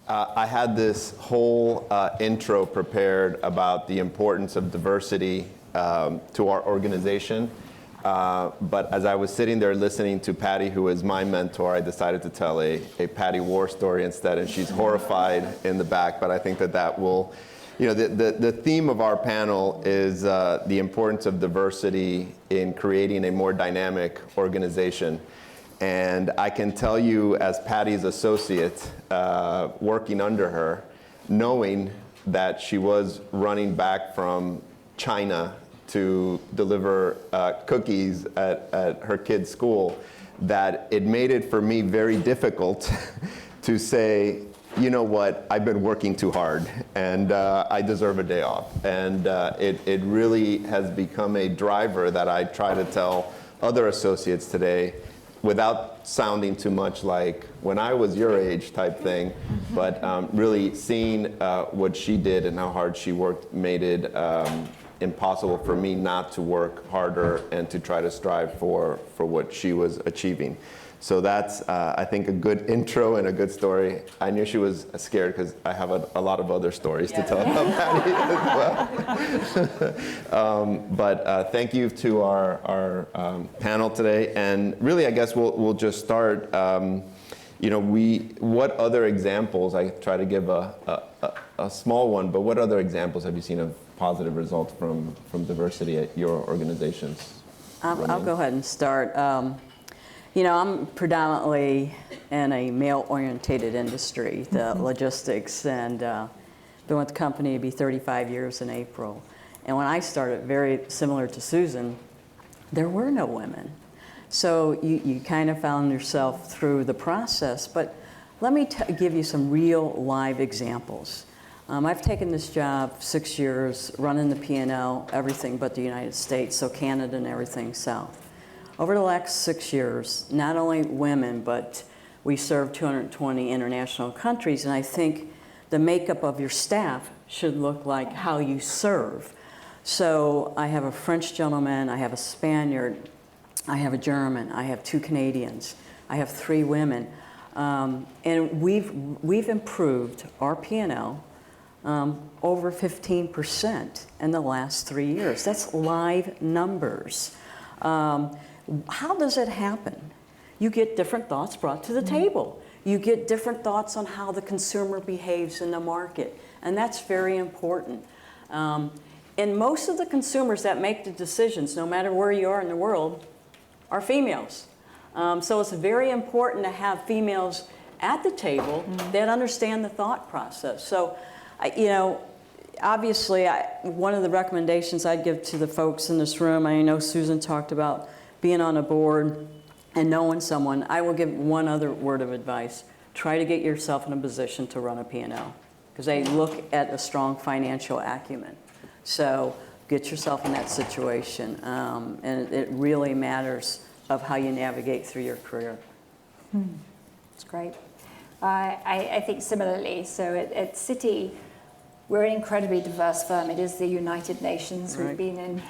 I had this whole intro prepared about the importance of diversity to our organization. But as I was sitting there listening to Patty, who is my mentor, I decided to tell a Patty war story instead, and she's horrified in the back, but I think that will, the theme of our panel is the importance of diversity in creating a more dynamic organization. And I can tell you, as Patty's associate, working under her, knowing that she was running back from China to deliver cookies at her kid's school, that it made it for me very difficult to say, you know what, I've been working too hard and I deserve a day off. And it really has become a driver that I try to tell other associates today, without sounding too much like when I was your age type thing, but really seeing what she did and how hard she worked made it impossible for me not to work harder and to try to strive for what she was achieving. So that's, I think, a good intro and a good story. I knew she was scared because I have a lot of other stories to tell about Patty as well. But thank you to our panel today. And really, I guess we'll just start. What other examples, I try to give a small one, but what other examples have you seen of positive results from diversity at your organizations? I'll go ahead and start. I'm predominantly in a male-orientated industry, the logistics, and been with the company to be 35 years in April. And when I started, very similar to Susan, there were no women. So you kind of found yourself through the process. But let me give you some real live examples. I've taken this job 6 years, running the P&L, everything but the United States, so Canada and everything south. Over the last 6 years, not only women, but we serve 220 international countries, and I think the makeup of your staff should look like how you serve. So I have a French gentleman, I have a Spaniard, I have a German, I have 2 Canadians, I have 3 women, and we've improved our P&L over 15% in the last 3 years. That's live numbers. How does it happen? You get different thoughts brought to the table. You get different thoughts on how the consumer behaves in the market, and that's very important. And most of the consumers that make the decisions, no matter where you are in the world, are females. So it's very important to have females at the table that understand the thought process. So, obviously, one of the recommendations I'd give to the folks in this room, I know Susan talked about being on a board and knowing someone. I will give one other word of advice. Try to get yourself in a position to run a P&L, because they look at a strong financial acumen. So get yourself in that situation, and it really matters of how you navigate through your career. That's great. I think similarly. So at Citi, we're an incredibly diverse firm. It is the United Nations. Right. We've been in,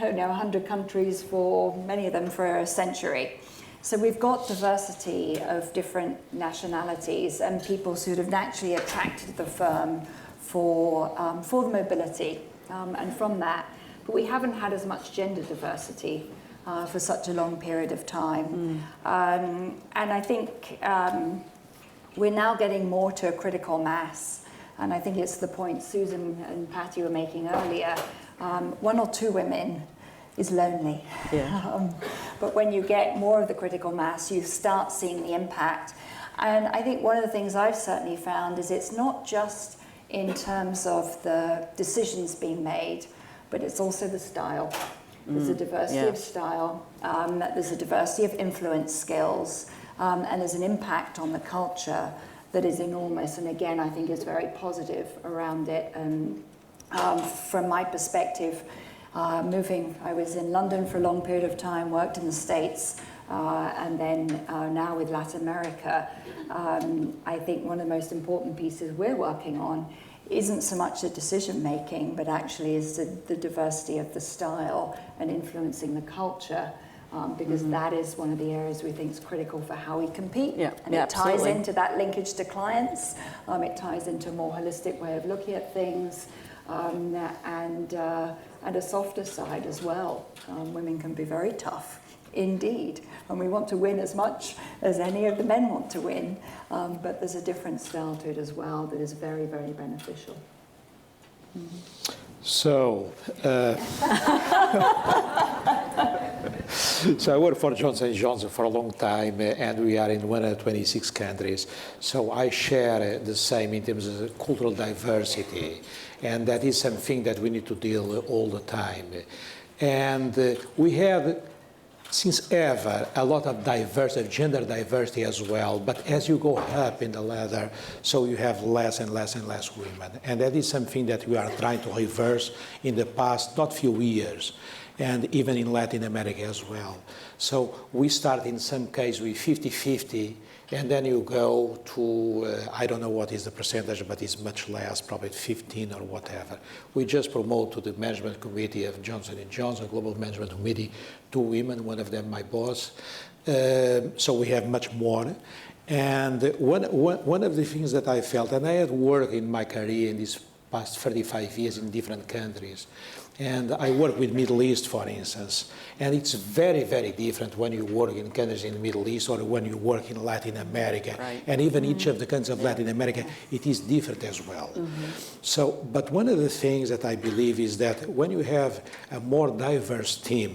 100 countries, for many of them for a century. So we've got diversity of different nationalities and people sort of naturally attracted to the firm for the mobility and from that. But we haven't had as much gender diversity for such a long period of time. And I think we're now getting more to a critical mass. And I think it's the point Susan and Patty were making earlier. 1 or 2 women is lonely. Yeah. But when you get more of the critical mass, you start seeing the impact. And I think one of the things I've certainly found is it's not just in terms of the decisions being made, but it's also the style. There's a diversity of style, there's a diversity of influence skills, and there's an impact on the culture that is enormous. And again, I think is very positive around it. And from my perspective, I was in London for a long period of time, worked in the States, and then now with Latin America. I think one of the most important pieces we're working on isn't so much the decision making, but actually is the diversity of the style and influencing the culture because that is one of the areas we think is critical for how we compete. Yeah, And yeah, it ties absolutely. into that linkage to clients. It ties into a more holistic way of looking at things, and a softer side as well. Women can be very tough indeed, and we want to win as much as any of the men want to win, but there's a different style to it as well that is very, very beneficial. So, so I worked for Johnson & Johnson for a long time, and we are in 126 countries. So I share the same in terms of cultural diversity, and that is something that we need to deal all the time. And we have, since ever, a lot of diversity, gender diversity as well, but as you go up in the ladder, so you have less and less and less women. And that is something that we are trying to reverse in the past, not few years, and even in Latin America as well. So we start in some cases with 50-50, and then you go to, I don't know what is the percentage, but it's much less, probably 15 or whatever. We just promote to the management committee of Johnson & Johnson, Global Management Committee, 2 women, one of them my boss. So we have much more. And one of the things that I felt, and I had worked in my career in these past 35 years in different countries, and I work with Middle East, for instance, and it's very, very different when you work in countries in the Middle East or when you work in Latin America. Right. And even each of the countries of Latin America, it is different as well. So, but one of the things that I believe is that when you have a more diverse team,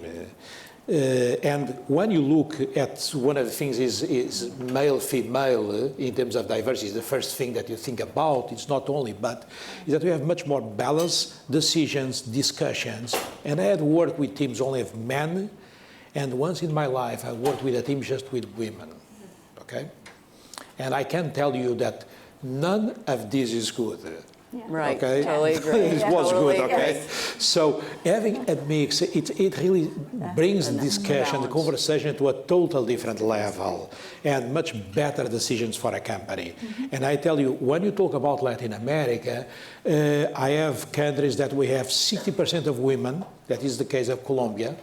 and when you look at one of the things is male-female in terms of diversity, the first thing that you think about, it's not only, but is that we have much more balanced decisions, discussions. And I had worked with teams only of men, and once in my life I worked with a team just with women, okay? And I can tell you that none of this is good. Right, Okay? totally agree. It was Totally, good, okay? yes. So having a mix, it really brings the discussion, the balance. conversation to a total different level and much better decisions for a company. And I tell you, when you talk about Latin America, I have countries that we have 60% of women, that is the case of Colombia,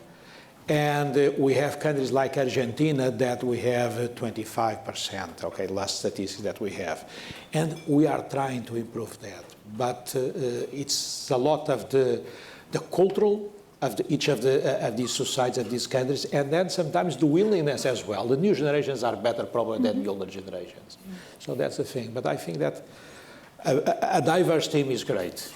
and we have countries like Argentina that we have 25%, okay, last statistics that we have. And we are trying to improve that. But it's a lot of the cultural of each of these societies, of these countries, and then sometimes the willingness as well. The new generations are better probably than the older generations. So that's the thing. But I think that a diverse team is great.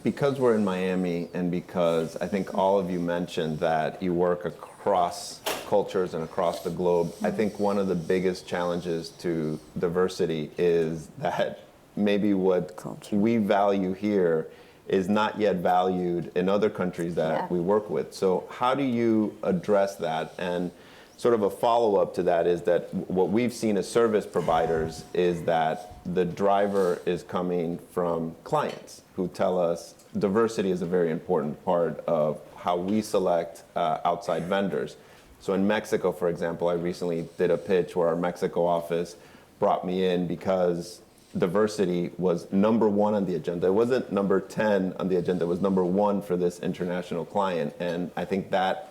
Because we're in Miami and because I think all of you mentioned that you work across cultures and across the globe, I think one of the biggest challenges to diversity is that maybe what we value here is not yet valued in other countries that we work with. So how do you address that? And sort of a follow-up to that is that what we've seen as service providers is that the driver is coming from clients who tell us diversity is a very important part of how we select outside vendors. So in Mexico, for example, I recently did a pitch where our Mexico office brought me in because diversity was number 1 on the agenda. It wasn't number 10 on the agenda, it was number 1 for this international client. And I think that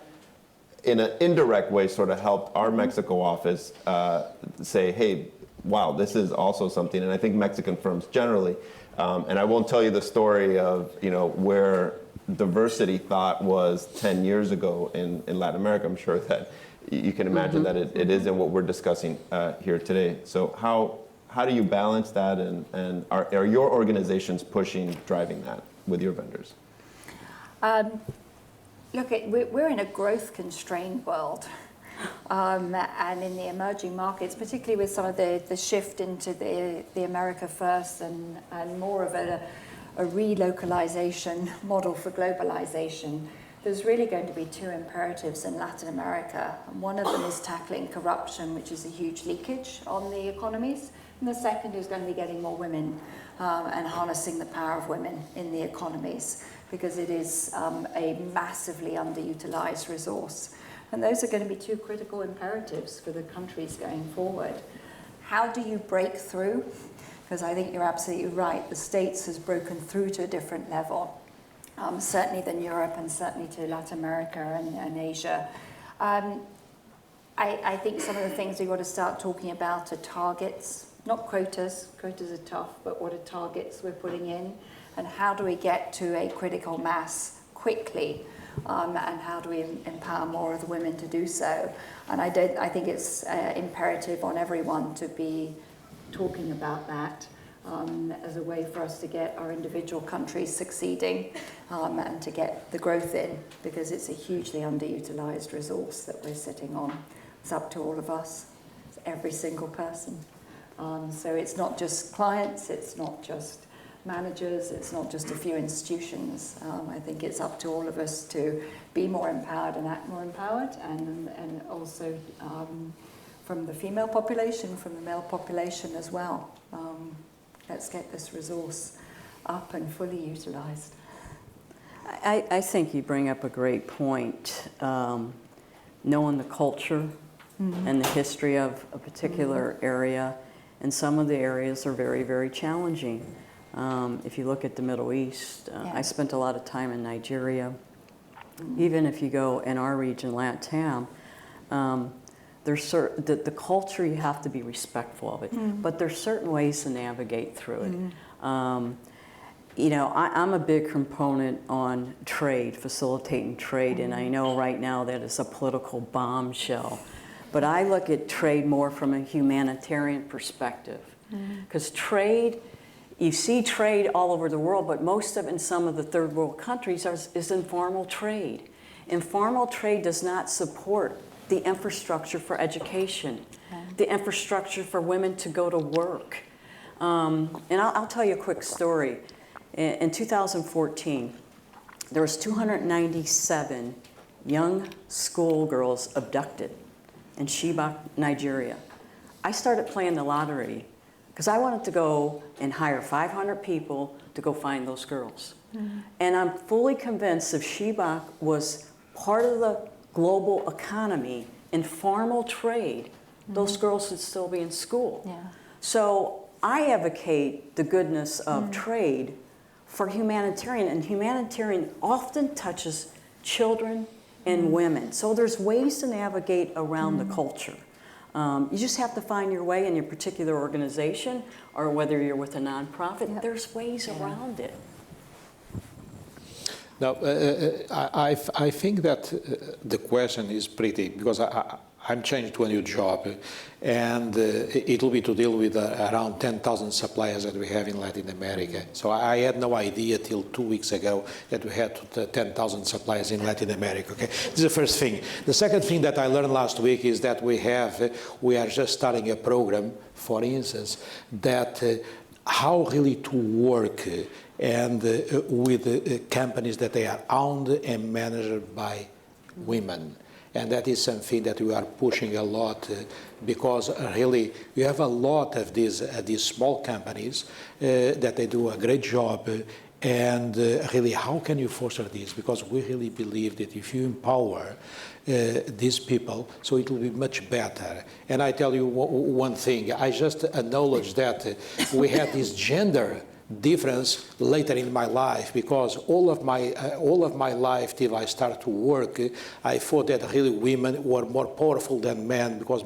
in an indirect way sort of helped our Mexico office say, hey, wow, this is also something. And I think Mexican firms generally, and I won't tell you the story of where diversity thought was 10 years ago in Latin America. I'm sure that you can imagine that it isn't what we're discussing here today. So how do you balance that, and are your organizations driving that with your vendors? Look, we're in a growth-constrained world, and in the emerging markets, particularly with some of the shift into the America First and more of a relocalization model for globalization, there's really going to be 2 imperatives in Latin America. And one of them is tackling corruption, which is a huge leakage on the economies. And the second is going to be getting more women and harnessing the power of women in the economies, because it is a massively underutilized resource. And those are going to be 2 critical imperatives for the countries going forward. How do you break through? Because I think you're absolutely right, the States has broken through to a different level. certainly than Europe and certainly to Latin America and Asia. I think some of the things we've got to start talking about are targets, not quotas. Quotas are tough, but what are targets we're putting in? And how do we get to a critical mass quickly? And how do we empower more of the women to do so? And I think it's imperative on everyone to be talking about that as a way for us to get our individual countries succeeding and to get the growth in, because it's a hugely underutilized resource that we're sitting on. It's up to all of us, it's every single person. So it's not just clients, it's not just managers, it's not just a few institutions. I think it's up to all of us to be more empowered and act more empowered, and also from the female population, from the male population as well. Let's get this resource up and fully utilized. I think you bring up a great point. Knowing the culture and the history of a particular area, and some of the areas are very, very challenging. If you look at the Middle East, I spent a lot of time in Nigeria. Even if you go in our region, LATAM, there's the culture, you have to be respectful of it, but there's certain ways to navigate through it. You know, I'm a big component on trade, facilitating trade, and I know right now that is a political bombshell, but I look at trade more from a humanitarian perspective, because trade, you see trade all over the world, but most of it in some of the third world countries is informal trade. Informal trade does not support the infrastructure for education, the infrastructure for women to go to work. And I'll tell you a quick story. In 2014, there was 297 young schoolgirls abducted in Chibok, Nigeria. I started playing the lottery because I wanted to go and hire 500 people to go find those girls. And I'm fully convinced if Chibok was part of the global economy, informal trade, those girls would still be in school. So I advocate the goodness of trade for humanitarian, and humanitarian often touches children and women. So there's ways to navigate around the culture. You just have to find your way in your particular organization, or whether you're with a nonprofit, there's ways around it. Now, I think that the question is pretty, because I'm changing to a new job, and it will be to deal with around 10,000 suppliers that we have in Latin America. So I had no idea till 2 weeks ago that we had 10,000 suppliers in Latin America. Okay, this is the first thing. The second thing that I learned last week is that we are just starting a program, for instance, that how really to work and with companies that they are owned and managed by women. And that is something that we are pushing a lot because really we have a lot of these small companies that they do a great job. And really, how can you foster this? Because we really believe that if you empower these people, so it will be much better. And I tell you one thing, I just acknowledge that we had this gender difference later in my life, because all of my life till I started to work, I thought that really women were more powerful than men, because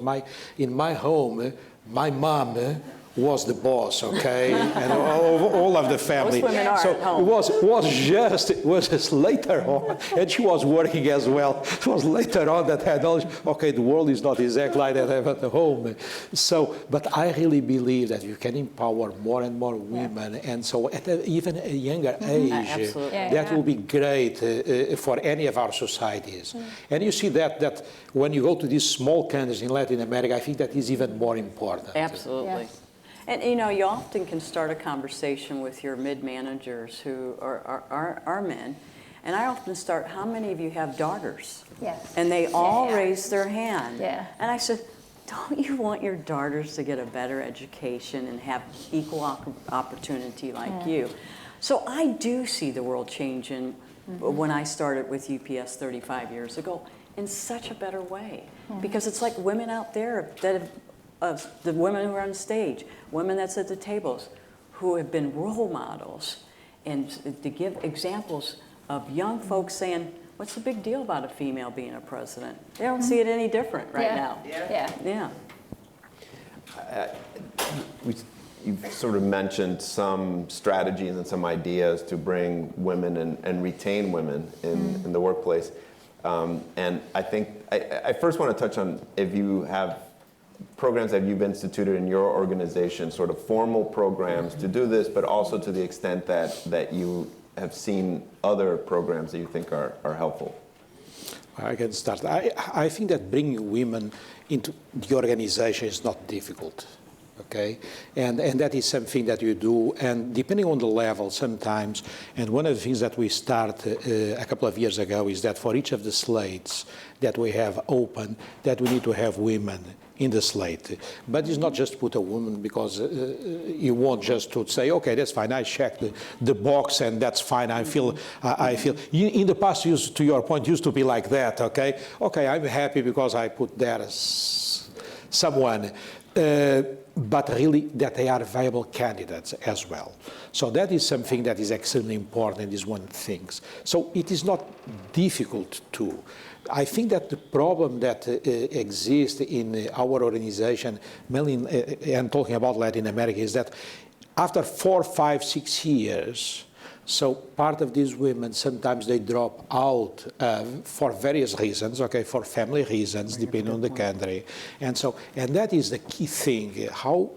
in my home, my mom was the boss, okay, and all of the family. Most women are so at home. it was just later on, and she was working as well. It was later on that I knowledge, okay, the world is not exactly like that at the home. So, but I really believe that you can empower more and more women, and so at even a younger age, that will be great for any of our societies. And you see that when you go to these small countries in Latin America, I think that is even more important. Absolutely. Yes. And you know, you often can start a conversation with your mid-managers who are men, and I often start, how many of you have daughters? Yes. And they all raise their hand. Yeah. And I said, don't you want your daughters to get a better education and have equal opportunity like you? So I do see the world changing when I started with UPS 35 years ago in such a better way. Because it's like women out there that have, the women who are on stage, women that's at the tables, who have been role models, and to give examples of young folks saying, what's the big deal about a female being a president? They don't see it any different right now. Yeah. You've sort of mentioned some strategies and some ideas to bring women and retain women in the workplace. And I think I first want to touch on if you have programs that you've instituted in your organization, sort of formal programs to do this, but also to the extent that you have seen other programs that you think are helpful. I can start. I think that bringing women into the organization is not difficult, okay? And that is something that you do, and depending on the level sometimes, and one of the things that we started a couple of years ago is that for each of the slates that we have open, that we need to have women in the slate. But it's not just put a woman because you want just to say, okay, that's fine, I checked the box and that's fine, I feel, in the past, to your point, used to be like that, okay? Okay, I'm happy because I put there someone, but really that they are viable candidates as well. So that is something that is extremely important, is one of the things. So it is not difficult to. I think that the problem that exists in our organization, mainly, and talking about Latin America, is that after 4, 5, 6 years, so part of these women, sometimes they drop out for various reasons, okay, for family reasons, depending on the country. And that is the key thing,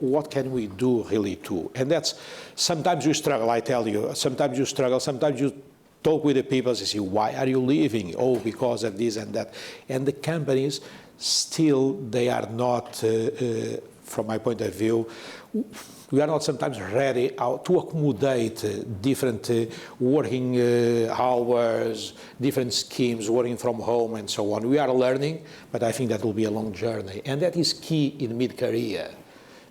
what can we do really too? And that's, sometimes you struggle, I tell you, sometimes you struggle, sometimes you talk with the people and say, why are you leaving? Oh, because of this and that. And the companies still, they are not, from my point of view, we are not sometimes ready to accommodate different working hours, different schemes, working from home and so on. We are learning, but I think that will be a long journey. And that is key in mid-career.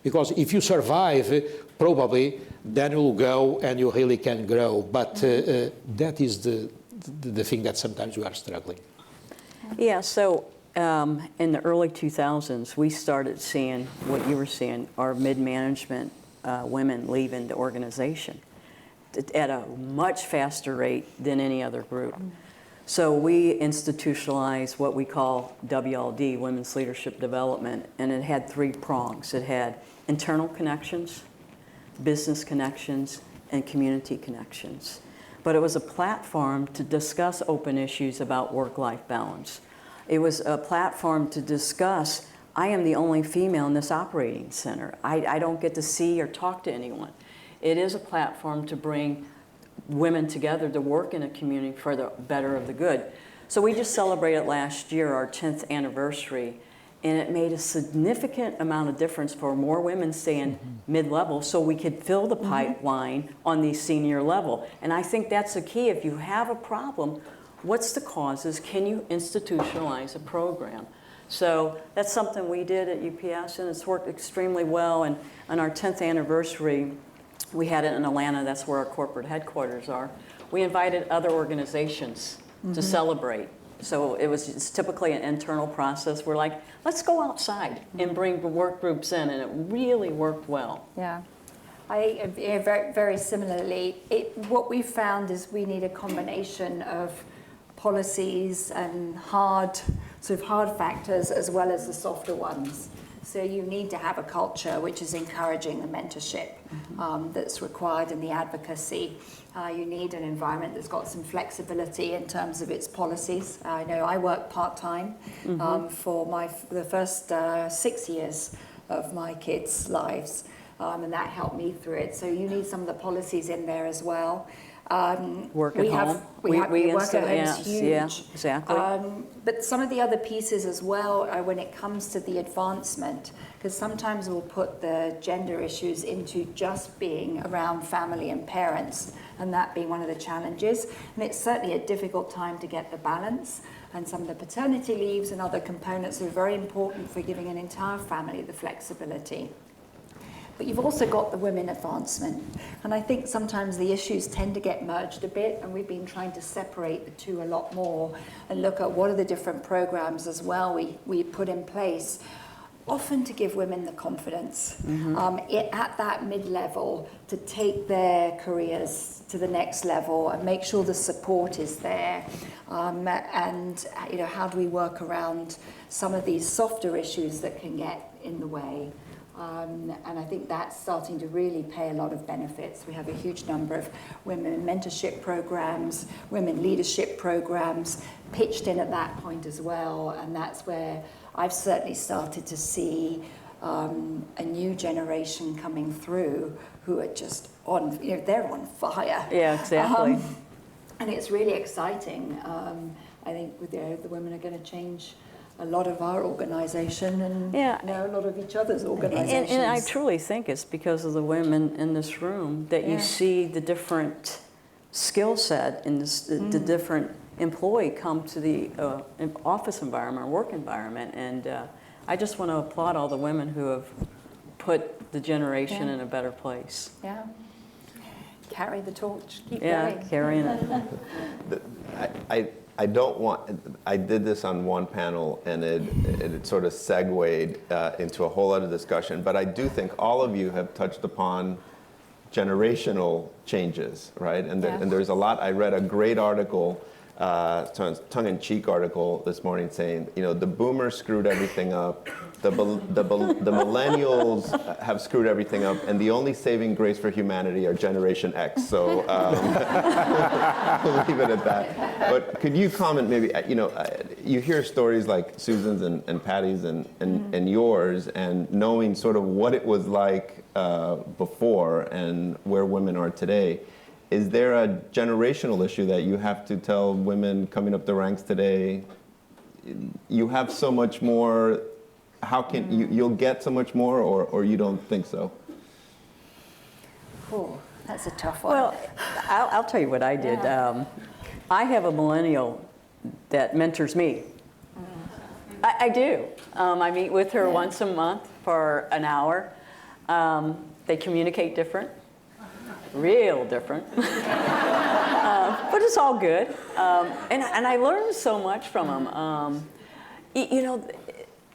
Because if you survive, probably, then you'll go and you really can grow. But that is the thing that sometimes we are struggling. Yeah, so in the early 2000s, we started seeing what you were seeing, our mid-management women leaving the organization at a much faster rate than any other group. So we institutionalized what we call WLD, Women's Leadership Development, and it had 3 prongs. It had internal connections, business connections, and community connections. But it was a platform to discuss open issues about work-life balance. It was a platform to discuss, I am the only female in this operating center. I don't get to see or talk to anyone. It is a platform to bring women together to work in a community for the better of the good. So we just celebrated last year our 10th anniversary, and it made a significant amount of difference for more women staying mid-level so we could fill the pipeline on the senior level. And I think that's the key. If you have a problem, what's the causes? Can you institutionalize a program? So that's something we did at UPS, and it's worked extremely well. And on our 10th anniversary, we had it in Atlanta. That's where our corporate headquarters are. We invited other organizations to celebrate. So it's typically an internal process. We're like, let's go outside and bring the work groups in, and it really worked well. Yeah. Very, very similarly, what we found is we need a combination of policies and hard factors as well as the softer ones. So you need to have a culture which is encouraging the mentorship that's required in the advocacy. You need an environment that's got some flexibility in terms of its policies. I know I work part-time for the first 6 years of my kids' lives, and that helped me through it. So you need some of the policies in there as well. Work at home. We work at home is huge. Yeah, exactly. But some of the other pieces as well are when it comes to the advancement, because sometimes we'll put the gender issues into just being around family and parents, and that being one of the challenges. And it's certainly a difficult time to get the balance. And some of the paternity leaves and other components are very important for giving an entire family the flexibility. But you've also got the women advancement. And I think sometimes the issues tend to get merged a bit, and we've been trying to separate the two a lot more and look at what are the different programs as well we put in place. often to give women the confidence at that mid-level to take their careers to the next level and make sure the support is there. And how do we work around some of these softer issues that can get in the way? And I think that's starting to really pay a lot of benefits. We have a huge number of women mentorship programs, women leadership programs pitched in at that point as well. And that's where I've certainly started to see a new generation coming through who are just on, they're on fire. Yeah, exactly. And it's really exciting. I think the women are going to change a lot of our organization and a lot of each other's organizations. And I truly think it's because of the women in this room that you see the different skill set and the different employee come to the office environment or work environment. And I just want to applaud all the women who have put the generation in a better place. Yeah. Carry the torch. Keep going. Carrying it. I did this on one panel and it sort of segued into a whole other discussion, but I do think all of you have touched upon generational changes, right? And there's a lot. I read a great article, tongue-in-cheek article this morning saying, the boomers screwed everything up, the millennials have screwed everything up, and the only saving grace for humanity are Generation X. So we'll leave it at that. But could you comment maybe, you hear stories like Susan's and Patty's and yours, and knowing sort of what it was like before and where women are today. Is there a generational issue that you have to tell women coming up the ranks today, you have so much more, how can you'll get so much more, or you don't think so? Oh, that's a tough one. Well, I'll tell you what I did. I have a millennial that mentors me. I do. I meet with her once a month for an hour. They communicate different. Real different, but it's all good, and I learned so much from them.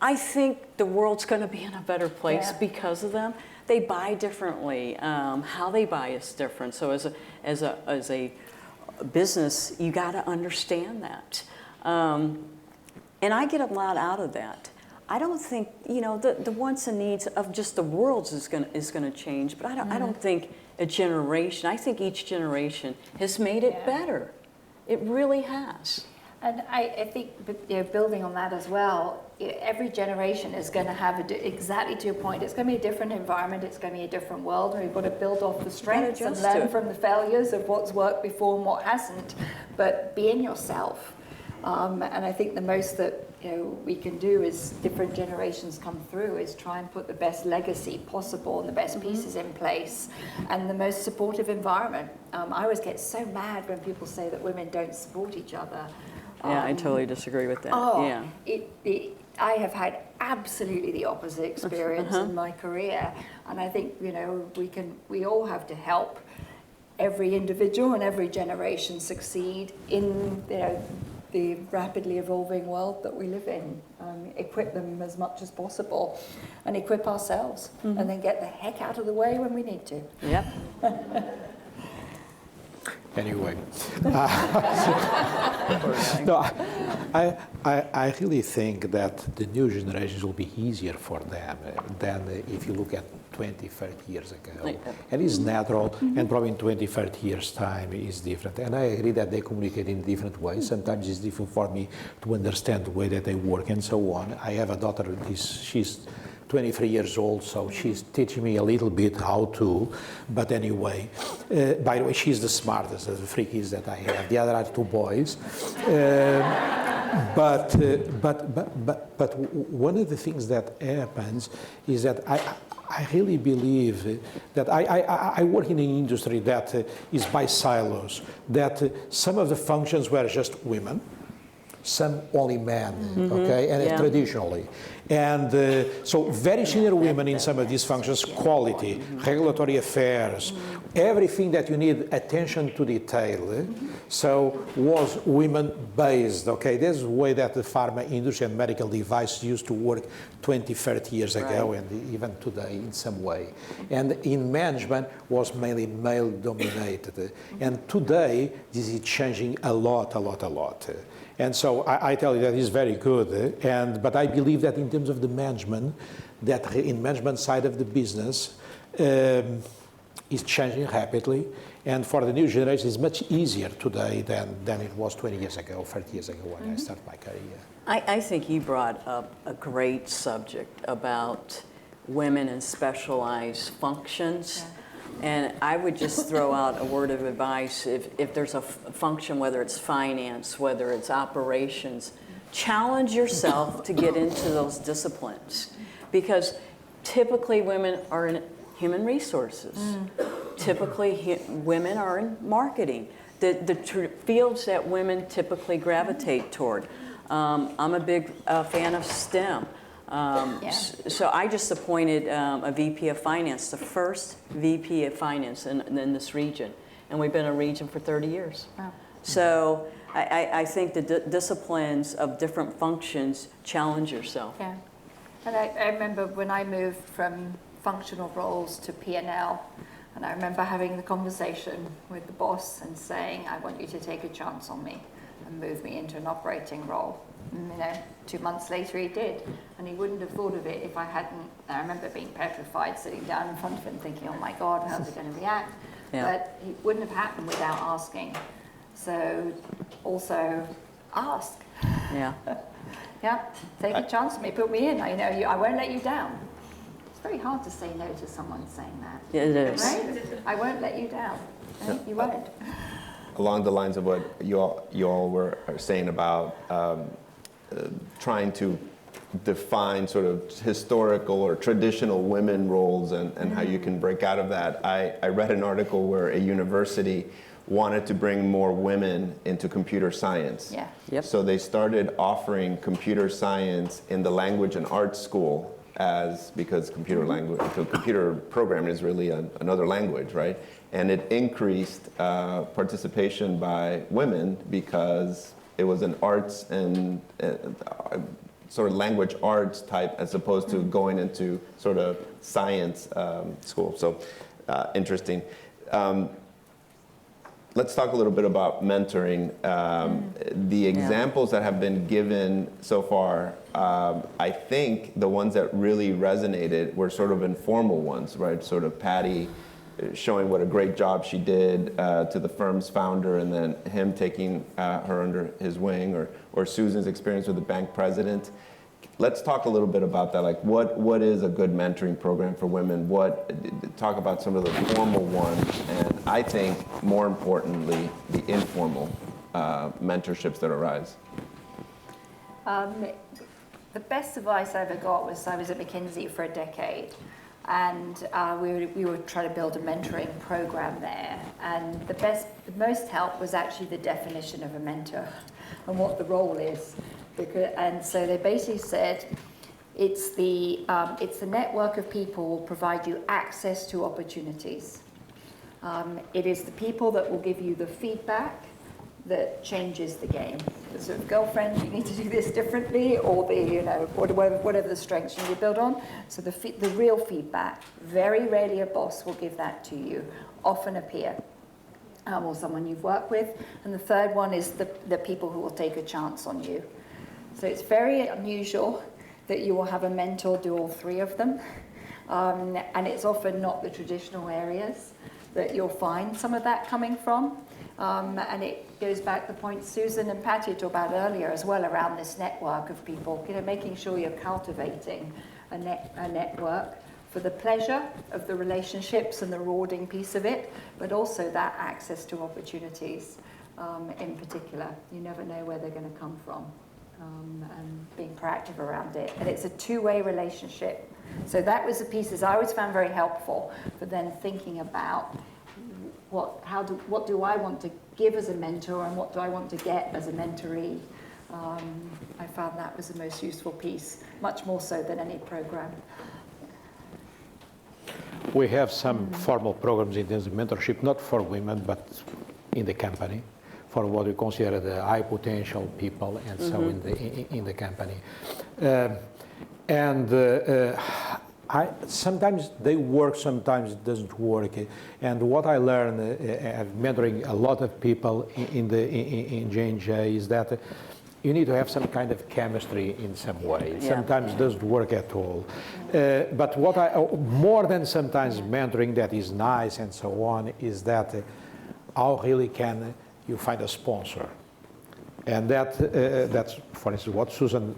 I think the world's going to be in a better place because of them. They buy differently. How they buy is different. So as a business, you got to understand that, and I get a lot out of that. I don't think the wants and needs of just the world is going to change, but I don't think a generation. I think each generation has made it better. It really has. And I think, building on that as well, every generation is going to have exactly to your point. It's going to be a different environment. It's going to be a different world, and we've got to build off the strengths and learn from the failures of what's worked before and what hasn't. But being yourself. And I think the most that we can do as different generations come through is try and put the best legacy possible and the best pieces in place and the most supportive environment. I always get so mad when people say that women don't support each other. Yeah, I totally disagree with that. I have had absolutely the opposite experience in my career, and I think we all have to help every individual and every generation succeed in the rapidly evolving world that we live in. Equip them as much as possible and equip ourselves, and then get the heck out of the way when we need to. Yep. Anyway, no, I really think that the new generations will be easier for them than if you look at 20, 30 years ago. And it's natural, and probably in 20, 30 years' time is different. And I agree that they communicate in different ways. Sometimes it's different for me to understand the way that they work and so on. I have a daughter, she's 23 years old, so she's teaching me a little bit how to, but anyway, by the way, she's the smartest of the three kids that I have. The other are two boys. But one of the things that happens is that I really believe that I work in an industry that is by silos, that some of the functions were just women, some only men, okay, and traditionally. And so very senior women in some of these functions, quality, regulatory affairs, everything that you need attention to detail, so was women-based, okay? This is the way that the pharma industry and medical device used to work 20, 30 years ago, and even today in some way. And in management was mainly male-dominated. And today, this is changing a lot. And so I tell you that is very good. But I believe that in terms of the management, that in management side of the business, is changing rapidly, and for the new generation, it's much easier today than it was 20 years ago, 30 years ago when I started my career. I think you brought up a great subject about women in specialized functions. And I would just throw out a word of advice. If there's a function, whether it's finance, whether it's operations, challenge yourself to get into those disciplines. Because typically women are in human resources. Typically women are in marketing. The fields that women typically gravitate toward. I'm a big fan of STEM. So I just appointed a VP of Finance, the first VP of Finance in this region. And we've been a region for 30 years. Wow. So I think the disciplines of different functions challenge yourself. Yeah. And I remember when I moved from functional roles to P&L, and I remember having the conversation with the boss and saying, I want you to take a chance on me and move me into an operating role. And, 2 months later he did, and he wouldn't have thought of it if I hadn't. I remember being petrified, sitting down in front of him thinking, oh my God, how's it going to react? But it wouldn't have happened without asking. So also ask. Take a chance on me, put me in. I won't let you down. It's very hard to say no to someone saying that. Yeah, it is. Right? I won't let you down. You won't. Along the lines of what you all were saying about trying to define sort of historical or traditional women roles and how you can break out of that. I read an article where a university wanted to bring more women into computer science. So they started offering computer science in the language and arts school because computer programming is really another language, right? And it increased participation by women because it was an arts and sort of language arts type as opposed to going into sort of science school. So interesting. Let's talk a little bit about mentoring. The examples that have been given so far, I think the ones that really resonated were sort of informal ones, right? Sort of Patty showing what a great job she did to the firm's founder, and then him taking her under his wing, or Susan's experience with the bank president. Let's talk a little bit about that. Like, what is a good mentoring program for women? Talk about some of the formal ones, and I think more importantly, the informal mentorships that arise. The best advice I ever got was I was at McKinsey for a decade, and we were trying to build a mentoring program there. And the most help was actually the definition of a mentor and what the role is. And so they basically said it's the network of people who will provide you access to opportunities. It is the people that will give you the feedback that changes the game. The sort of girlfriend, you need to do this differently, or whatever the strengths you need to build on. So the real feedback, very rarely a boss will give that to you, often a peer. Or someone you've worked with. And the third one is the people who will take a chance on you. So it's very unusual that you will have a mentor do all three of them. And it's often not the traditional areas that you'll find some of that coming from. And it goes back to the point Susan and Patty talked about earlier as well, around this network of people, making sure you're cultivating a network for the pleasure of the relationships and the rewarding piece of it, but also that access to opportunities in particular. You never know where they're going to come from, and being proactive around it. And it's a two-way relationship. So that was the pieces I always found very helpful for then thinking about what do I want to give as a mentor, and what do I want to get as a mentoree, I found that was the most useful piece, much more so than any program. We have some formal programs in terms of mentorship, not for women, but in the company, for what we consider the high potential people, and so in the company. Sometimes they work, sometimes it doesn't work. And what I learned mentoring a lot of people in J&J is that you need to have some kind of chemistry in some way. Yeah. Sometimes it doesn't work at all. But what more than sometimes mentoring that is nice and so on, is that how really can you find a sponsor? And that's, for instance, what Susan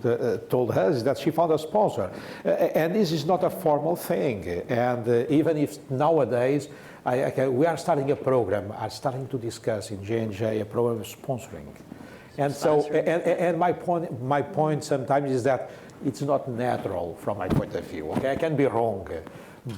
told us, that she found a sponsor. And this is not a formal thing. And even if nowadays, we are starting a program, are starting to discuss in J&J a program of sponsoring. And so, and my point sometimes is that it's not natural from my point of view. Okay, I can be wrong,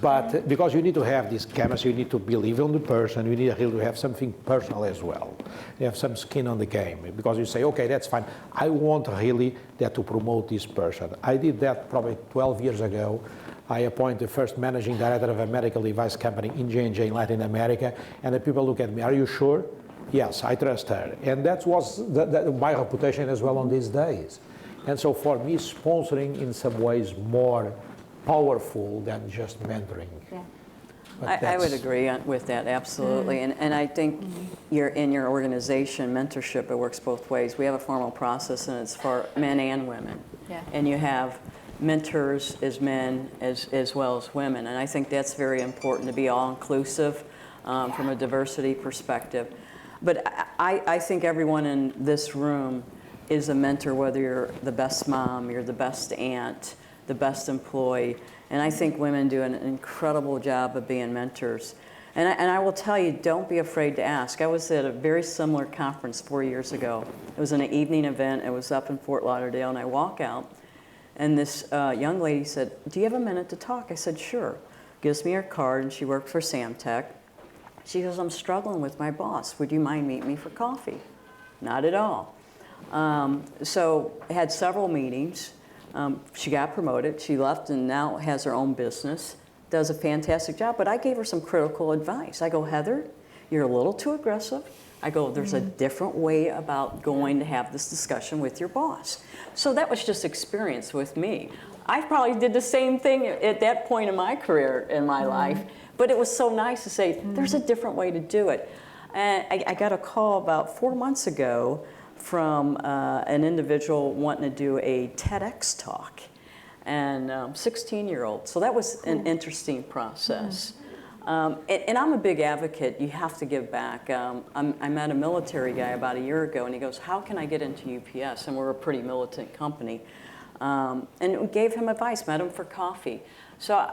but because you need to have this chemistry, you need to believe in the person, you need to have something personal as well. You have some skin on the game, because you say, okay, that's fine. I want really that to promote this person. I did that probably 12 years ago. I appointed the first managing director of a medical device company in J&J in Latin America, and the people look at me, are you sure? Yes, I trust her. And that was my reputation as well on these days. And so for me, sponsoring in some ways more powerful than just mentoring. Yeah. I would agree with that, absolutely. And I think in your organization, mentorship, it works both ways. We have a formal process, and it's for men and women. Yeah. And you have mentors as men as well as women. And I think that's very important to be all-inclusive from a diversity perspective. But I think everyone in this room is a mentor, whether you're the best mom, you're the best aunt, the best employee. And I think women do an incredible job of being mentors. And I will tell you, don't be afraid to ask. I was at a very similar conference 4 years ago. It was an evening event. It was up in Fort Lauderdale, and I walk out, and this young lady said, do you have a minute to talk? I said, sure. Gives me her card, and she worked for Samtec. She goes, I'm struggling with my boss. Would you mind meeting me for coffee? Not at all. So I had several meetings. She got promoted. She left and now has her own business, does a fantastic job. But I gave her some critical advice. I go, Heather, you're a little too aggressive. I go, there's a different way about going to have this discussion with your boss. So that was just experience with me. I probably did the same thing at that point in my career, in my life. But it was so nice to say, there's a different way to do it. And I got a call about 4 months ago from an individual wanting to do a TEDx talk, and 16-year-old. So that was an interesting process. And I'm a big advocate. You have to give back. I met a military guy about a year ago, and he goes, how can I get into UPS? And we're a pretty militant company. And gave him advice, met him for coffee. So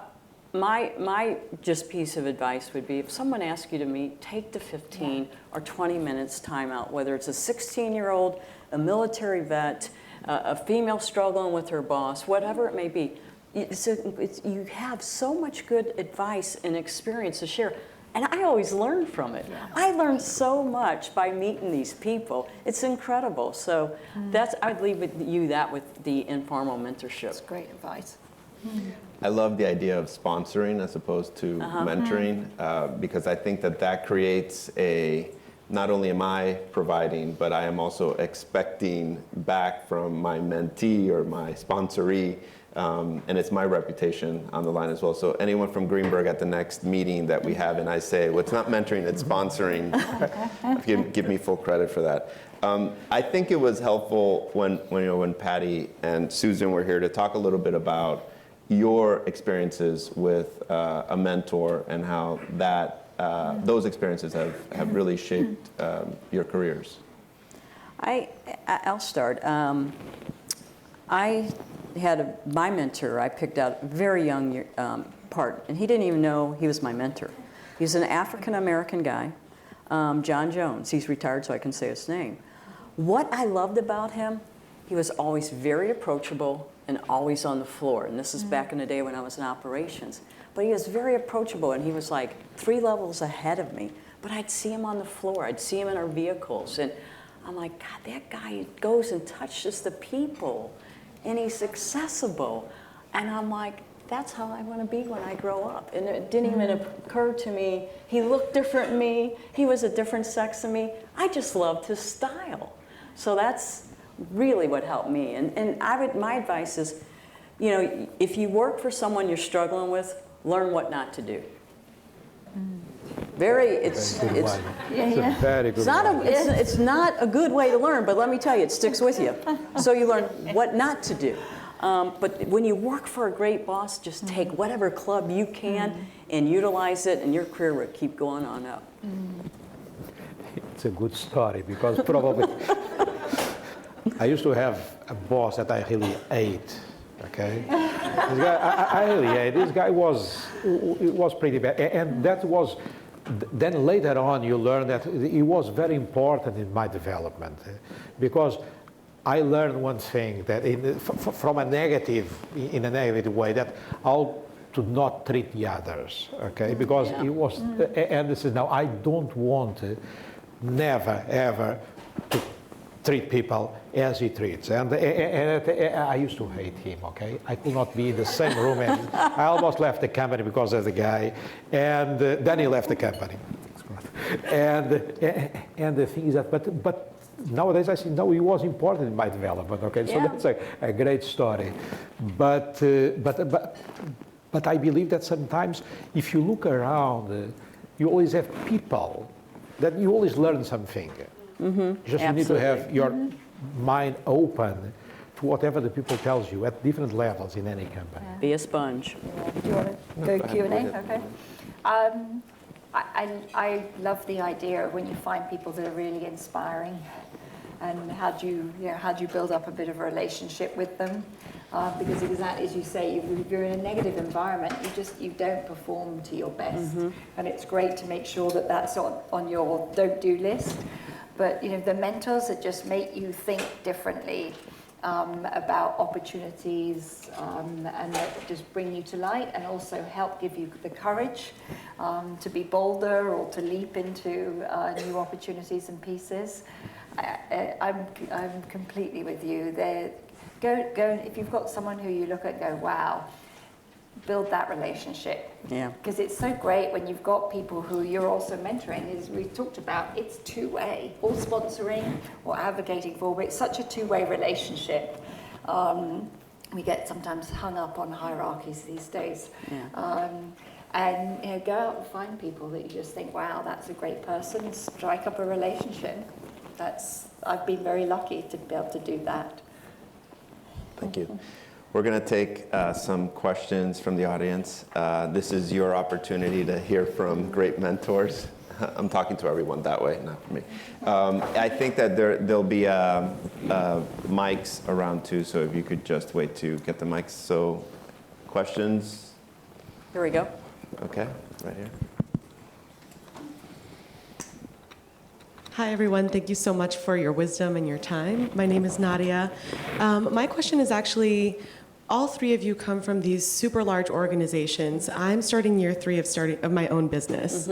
my just piece of advice would be, if someone asks you to meet, take the 15 or 20 minutes time out, whether it's a 16-year-old, a military vet, a female struggling with her boss, whatever it may be. You have so much good advice and experience to share. And I always learn from it. Yeah. I learned so much by meeting these people. It's incredible. So I'd leave with you that with the informal mentorship. That's great advice. I love the idea of sponsoring as opposed to mentoring, because I think that creates not only am I providing, but I am also expecting back from my mentee or my sponsoree, and it's my reputation on the line as well. So anyone from Greenberg at the next meeting that we have, and I say, well, it's not mentoring, it's sponsoring, give me full credit for that. I think it was helpful when Patty and Susan were here to talk a little bit about your experiences with a mentor and how those experiences have really shaped your careers. I'll start. I had my mentor. I picked out a very young part, and he didn't even know he was my mentor. He's an African-American guy, John Jones. He's retired, so I can say his name. What I loved about him, he was always very approachable and always on the floor. And this is back in the day when I was in operations. But he was very approachable, and he was like 3 levels ahead of me. But I'd see him on the floor. I'd see him in our vehicles. And I'm like, God, that guy goes and touches the people, and he's accessible. And I'm like, that's how I want to be when I grow up. And it didn't even occur to me. He looked different than me. He was a different sex than me. I just loved his style. So that's really what helped me. And my advice is, you know, if you work for someone you're struggling with, learn what not to do. It's a very good one. it's not a good way to learn, but let me tell you, it sticks with you. So you learn what not to do. But when you work for a great boss, just take whatever club you can and utilize it, and your career will keep going on up. It's a good story because probably I used to have a boss that I really ate. Okay, this guy, I really ate. This guy was pretty bad, and that was. Then later on, you learn that it was very important in my development, because I learned one thing that from a negative way, that I'll to not treat the others, okay? Because it was, and this is now, I don't want never ever to treat people as he treats. And I used to hate him, okay? I could not be in the same room, and I almost left the company because of the guy, and then he left the company. And the thing is that, but nowadays I see, no, he was important in my development, okay? So that's a great story. But I believe that sometimes if you look around, you always have people that you always learn something. Just you need to have your mind open to whatever the people tells you at different levels in any company. Be a sponge. Do you want to go Q&A? Okay. I love the idea of when you find people that are really inspiring, and how do you build up a bit of a relationship with them? Because exactly as you say, if you're in a negative environment, you don't perform to your best, and it's great to make sure that that's on your don't do list. But you know, the mentors that just make you think differently about opportunities, and that just bring you to light, and also help give you the courage to be bolder or to leap into new opportunities and pieces. I'm completely with you. Go. If you've got someone who you look at, go, wow. Build that relationship. Yeah. Because it's so great when you've got people who you're also mentoring. As we talked about, it's two-way, or sponsoring or advocating for, but it's such a two-way relationship. We get sometimes hung up on hierarchies these days. Yeah. And you know, go out and find people that you just think, wow, that's a great person. Strike up a relationship. I've been very lucky to be able to do that. Thank you. We're going to take some questions from the audience. This is your opportunity to hear from great mentors. I'm talking to everyone that way, not for me. I think that there'll be mics around too, so if you could just wait to get the mics. So, questions? Here we go. Okay, right here. Hi, everyone. Thank you so much for your wisdom and your time. My name is Nadia. My question is actually, all three of you come from these super large organizations. I'm starting year 3 of my own business.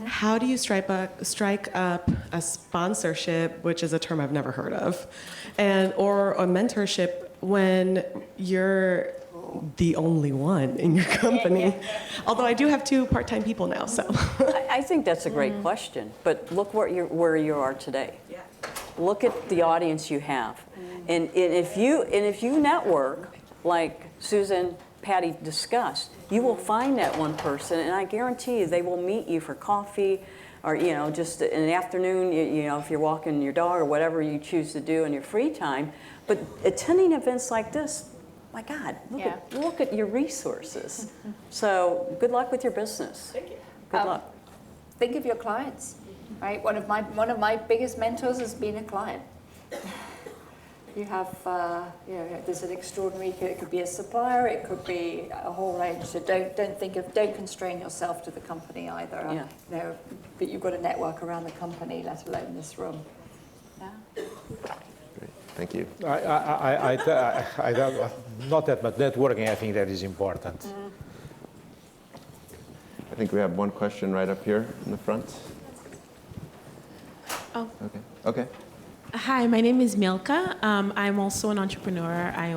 How do you strike up a sponsorship, which is a term I've never heard of, or a mentorship when you're the only one in your company? Although I do have 2 part-time people now, so. I think that's a great question, but look where you are today. Yeah. Look at the audience you have, and if you network like Susan, Patty discussed, you will find that one person, and I guarantee you they will meet you for coffee, or just in the afternoon. If you're walking your dog or whatever you choose to do in your free time. But attending events like this, my God, look at your resources. So good luck with your business. Thank you. Good luck. Think of your clients, right? One of my biggest mentors has been a client. You have, there's an extraordinary. It could be a supplier. It could be a whole range. So don't constrain yourself to the company either. Yeah. But you've got a network around the company, let alone this room. Yeah. Great. Thank you. I not that much networking. I think that is important. I think we have one question right up here in the front. Oh. Okay. Hi, my name is Milka. I'm also an entrepreneur. I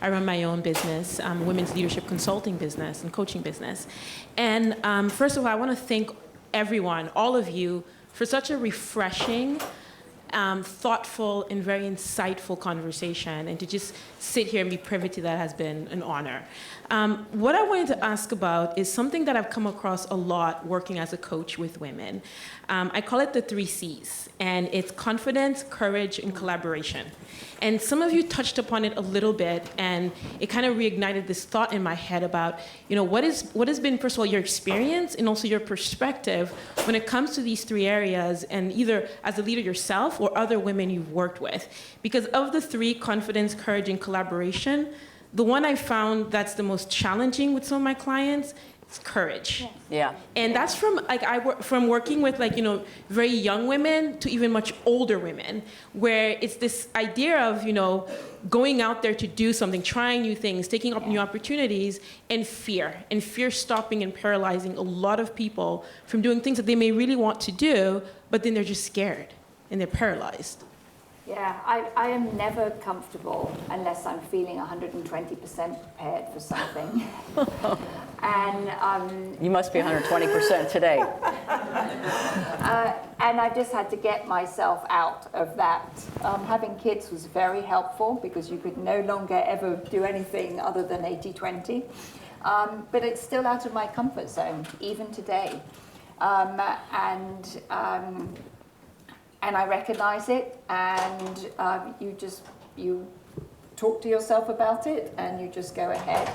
run my own business, women's leadership consulting business and coaching business. And first of all, I want to thank everyone, all of you, for such a refreshing, thoughtful, and very insightful conversation. And to just sit here and be privy to that has been an honor. What I wanted to ask about is something that I've come across a lot working as a coach with women. I call it the 3 C's, and it's confidence, courage, and collaboration. And some of you touched upon it a little bit, and it kind of reignited this thought in my head about, what has been, first of all, your experience and also your perspective when it comes to these 3 areas, and either as a leader yourself or other women you've worked with. Because of the 3, confidence, courage, and collaboration, the one I found that's the most challenging with some of my clients is courage. Yeah. And that's from from working with very young women to even much older women, where it's this idea of going out there to do something, trying new things, taking up new opportunities, and fear stopping and paralyzing a lot of people from doing things that they may really want to do, but then they're just scared and they're paralyzed. Yeah, I am never comfortable unless I'm feeling 120% prepared for something. And You must be 120% today. and I just had to get myself out of that. Having kids was very helpful because you could no longer ever do anything other than 80-20. But it's still out of my comfort zone, even today. And I recognize it, and you talk to yourself about it, and you just go ahead.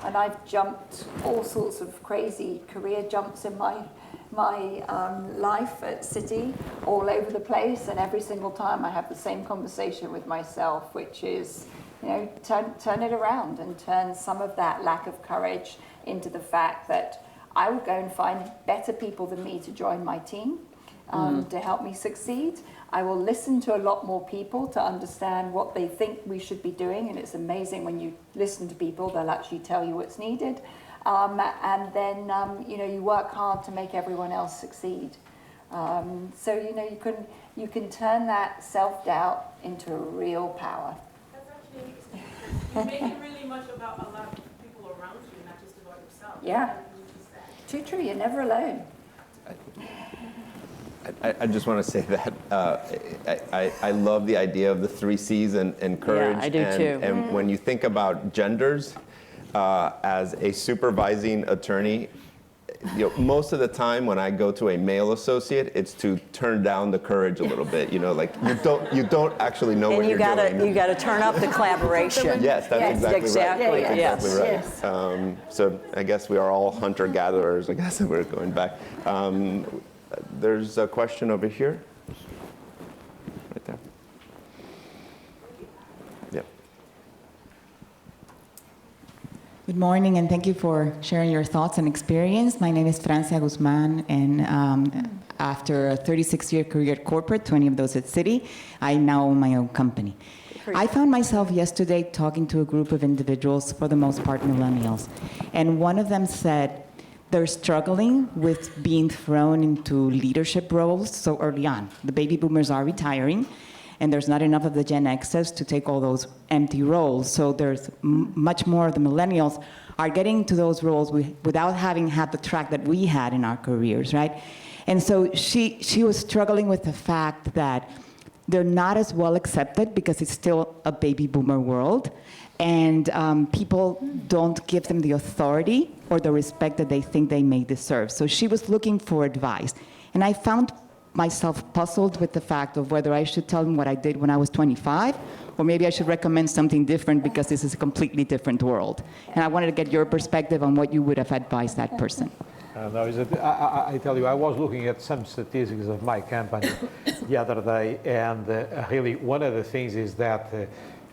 And I've jumped all sorts of crazy career jumps in my life at Citi, all over the place, and every single time I have the same conversation with myself, which is, turn it around and turn some of that lack of courage into the fact that I will go and find better people than me to join my team. To help me succeed. I will listen to a lot more people to understand what they think we should be doing, and it's amazing when you listen to people, they'll actually tell you what's needed. And then, you work hard to make everyone else succeed. So, you can turn that self-doubt into a real power. That's actually interesting. You make it really much about a lot of people around you, not just about yourself. Yeah. True, you're never alone. I just want to say that I love the idea of the 3 C's and courage. Yeah, I do too. And when you think about genders, as a supervising attorney, most of the time when I go to a male associate, it's to turn down the courage a little bit. You don't actually know what you're doing. You got to turn up the collaboration. Yes, that's exactly right. Yes. Exactly right. So I guess we are all hunter-gatherers. I guess we're going back. There's a question over here. Right there. Yep. Good morning, and thank you for sharing your thoughts and experience. My name is Francia Guzman, and after a 36-year career at corporate, 20 of those at Citi, I now own my own company. I found myself yesterday talking to a group of individuals, for the most part millennials, and one of them said, they're struggling with being thrown into leadership roles so early on. The baby boomers are retiring, and there's not enough of the Gen X's to take all those empty roles. So there's much more of the millennials are getting to those roles without having had the track that we had in our careers, right? And so she was struggling with the fact that they're not as well accepted because it's still a baby boomer world. And people don't give them the authority or the respect that they think they may deserve. So she was looking for advice. And I found myself puzzled with the fact of whether I should tell them what I did when I was 25, or maybe I should recommend something different because this is a completely different world. And I wanted to get your perspective on what you would have advised that person. I tell you, I was looking at some statistics of my company the other day, and really one of the things is that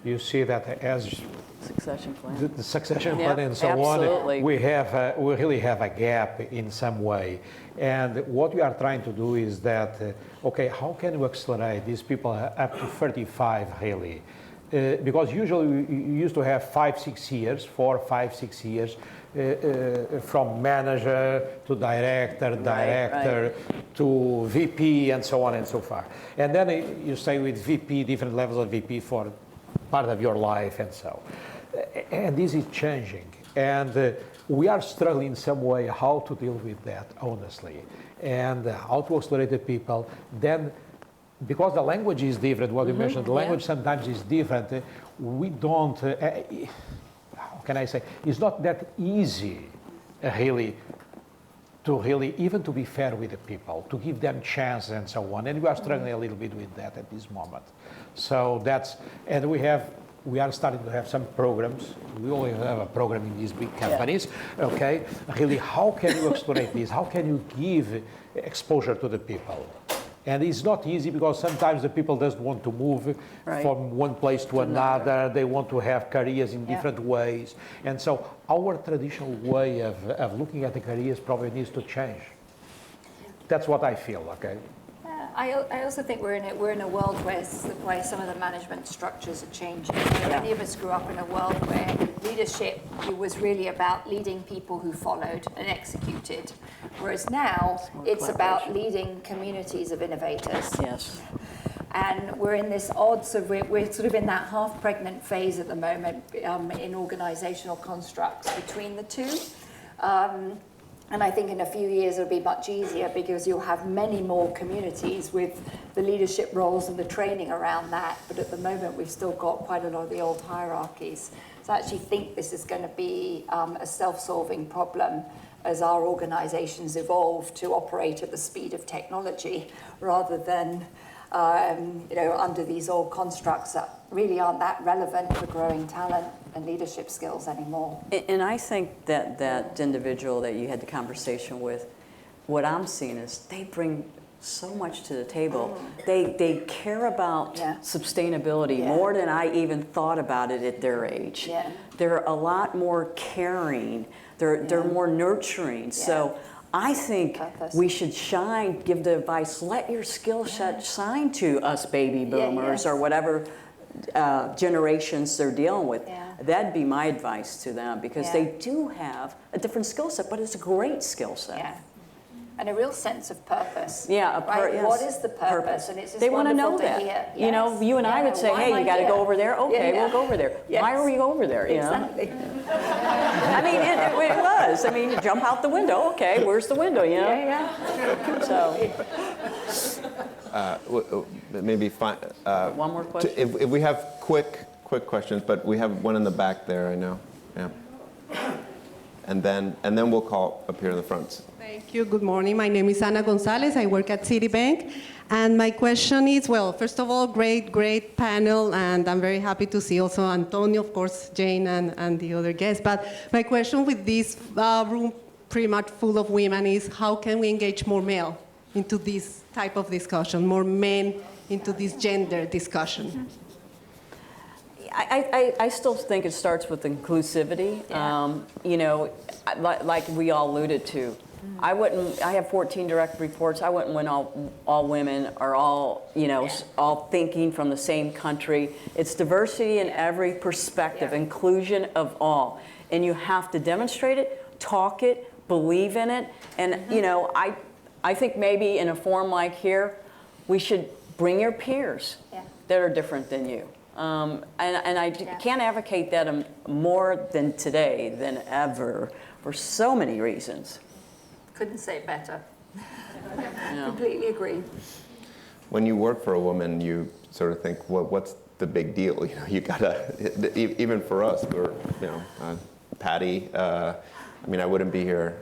you see that as Succession plan. the succession Yep, plan and so absolutely. on, we really have a gap in some way. And what we are trying to do is that, okay, how can we accelerate these people up to 35 really? Because usually we used to have 4, 5, 6 years from manager to director, right. to VP, and so on and so far. And then you stay with VP, different levels of VP for part of your life, and so. And this is changing. And we are struggling in some way how to deal with that, honestly, and how to accelerate the people. Then, because the language is different, what you mentioned, the language sometimes is different, we don't, how can I say, it's not that easy, really, even to be fair with the people, to give them chance and so on. And we are struggling a little bit with that at this moment. So that's, and we are starting to have some programs. We always have a program in these big companies, okay? Really, how can you accelerate this? How can you give exposure to the people? And it's not easy because sometimes the people just want to move from one place to another. They want to have careers in different ways. And so our traditional way of looking at the careers probably needs to change. That's what I feel, okay? I also think we're in a world where some of the management structures are changing. Many of us grew up in a world where leadership was really about leading people who followed and executed, whereas now it's about leading communities of innovators. Yes. And we're in this odd, so we're sort of in that half-pregnant phase at the moment in organizational constructs between the two. And I think in a few years it'll be much easier because you'll have many more communities with the leadership roles and the training around that. But at the moment, we've still got quite a lot of the old hierarchies. So I actually think this is going to be a self-solving problem as our organizations evolve to operate at the speed of technology rather than under these old constructs that really aren't that relevant for growing talent and leadership skills anymore. And I think that individual that you had the conversation with, what I'm seeing is they bring so much to the table. They care about sustainability more than I even thought about it at their age. They're a lot more caring. They're more nurturing. So I think we should give the advice, let your skill set shine to us baby boomers or whatever generations they're dealing with. That'd be my advice to them because they do have a different skill set, but it's a great skill set. And a real sense of purpose. Yes. What is the purpose? And it's just they want to know wonderful that. to hear. You know, you and I would say, hey, you got to go over there. Okay, we'll go over there. Why are we over there? You Exactly. know? I mean, it was. I mean, you jump out the window. Okay, where's the window? You know. So maybe one more question. If we have quick questions, but we have one in the back there. I know. Yeah. And then we'll call up here in the front. Thank you. Good morning. My name is Ana Gonzalez. I work at Citibank. And my question is, well, first of all, great panel. And I'm very happy to see also Antonio, of course, Jane, and the other guests. But my question with this room pretty much full of women is, how can we engage more male into this type of discussion, more men into this gender discussion? I still think it starts with inclusivity. You know, like we all alluded to. I have 14 direct reports. I wouldn't win all women are all, all thinking from the same country. It's diversity in every perspective, inclusion of all. And you have to demonstrate it, talk it, believe in it. And, I think maybe in a forum like here, we should bring your peers that are different than you. And I can't advocate that more than today than ever for so many reasons. Couldn't say it better. Completely agree. When you work for a woman, you sort of think, well, what's the big deal? You gotta, even for us, we're, Patty. I wouldn't be here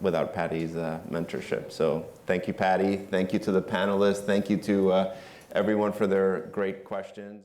without Patty's mentorship. So thank you, Patty. Thank you to the panelists. Thank you to everyone for their great questions.